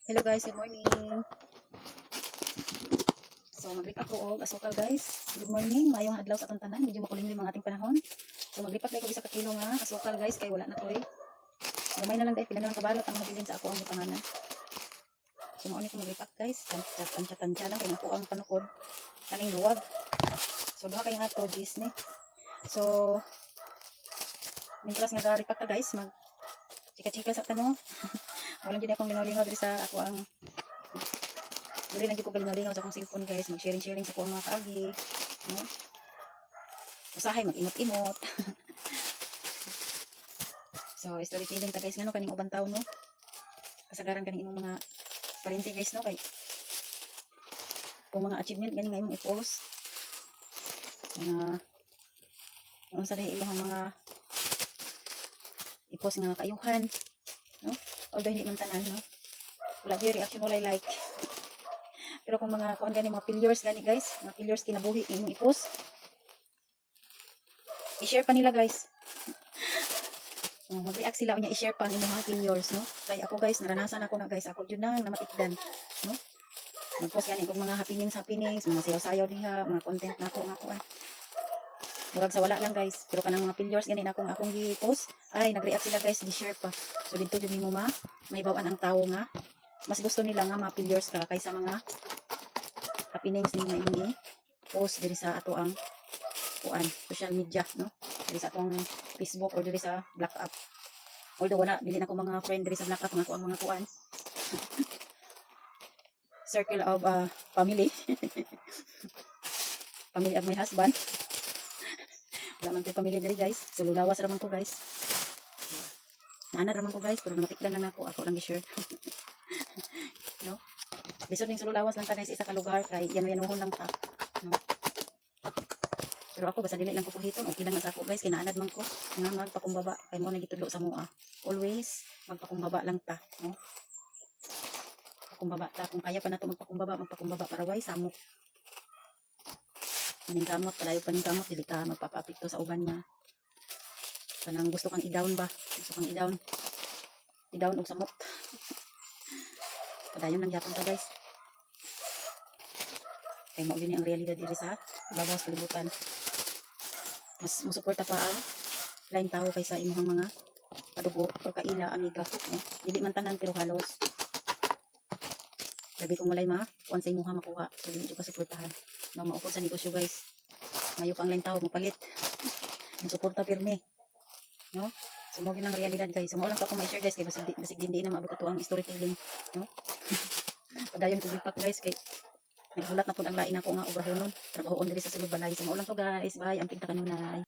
Hello guys, good morning. So maglipat ko og asukal guys. Good morning, mayong adlaw sa tanan. Medyo makulimlim ang ating panahon. So maglipat ko isa ka kilo nga asukal guys kay wala na to eh. Gamay na lang dai pila na lang kabalot ang mabilin sa ako ang gipanganan. So mao ni ko maglipat guys. Tansya lang kay ako ang panukod kaning luwag. So duha kay nga to gis ni. So mientras nga ripak ka guys, mag chika-chika sa tanong. Walang gid akong lingaw-lingaw diri sa ako ang dili lang gyud ko galingaw sa akong cellphone guys, mag-sharing sa akong mga kaagi, no? Usahay mag-imot-imot. So storytelling ta guys ngano kaning ubang tawo no. Kasagaran kaning imong mga parente guys no kay kung mga achievement gani nga imong i-post. Unsa dai imong mga i-post nga kaayuhan, no? Although hindi man tanan no. Wala gyud reaction wala like. Pero kung mga kuan gani mga failures gani guys, mga failures kinabuhi imong i-post, i-share pa nila guys. Mag-react sila unya i-share pa imong mga failures no. Kay ako guys naranasan ako na guys, ako jud nang namatikdan no. Mag-post gani kung mga happenings, mga sayaw-sayaw diha, mga content nako nga kuan. Murag sa wala lang guys, pero kanang mga failures gani na akong gi-post, ay nag-react sila guys, di-share pa. So dito jud nimo may bawaan ang tawo nga mas gusto nila nga mga failures ka kaysa mga happenings ni nga imong post diri sa ato ang kuan social media no, diri sa atong Facebook or diri sa Black App. Although wala dili na ko mga friend diri sa Black App nga ko ang mga kuan circle of family family of my husband. Wala man ko family diri guys, so lulawas raman ko guys, naana raman ko guys, pero namatikdan lang ako lang i-share. No? Lisod ning sululawas lang ta guys isa ka lugar kay yan-yanuhon lang ta. No? Pero ako basta dili lang ko puhiton, okay lang sa ako guys, kinaanad man ko nga magpakumbaba kay mo na gitudlo sa mua. Always magpakumbaba lang ta, no? Pakumbaba ta kung kaya pa nato magpakumbaba para why samok. Maning kamot, palayo pa ning kamot, dili ka magpapa-apekto sa uban nga. Kanang gusto kang i-down ba? Gusto kang i-down. I-down og samok. Padayon lang yapon ta guys. Kaya mo din ang realidad diri sa babaw sa kalibutan. Mas musuporta pa ang lain tao kaysa imong mga kadugo o kaila amiga. No? Dili man tanan pero halos. Labi kung walay kuan sa imuha makuha. So dili jud ka suportahan. No, maupod sa negosyo guys. Mayo pang lain tao mapalit. Ang suporta pirmi. No? So mo lang realidad guys. So mo lang ako ma-share guys kay basig din na maabot ato ang storytelling, no? Padayon ko gipak guys kay nagbulat na pud ang lain ako nga obrahonon. Trabahoon diri sa sulod balay. So mo lang to guys. Bye. Amping ta kanunay.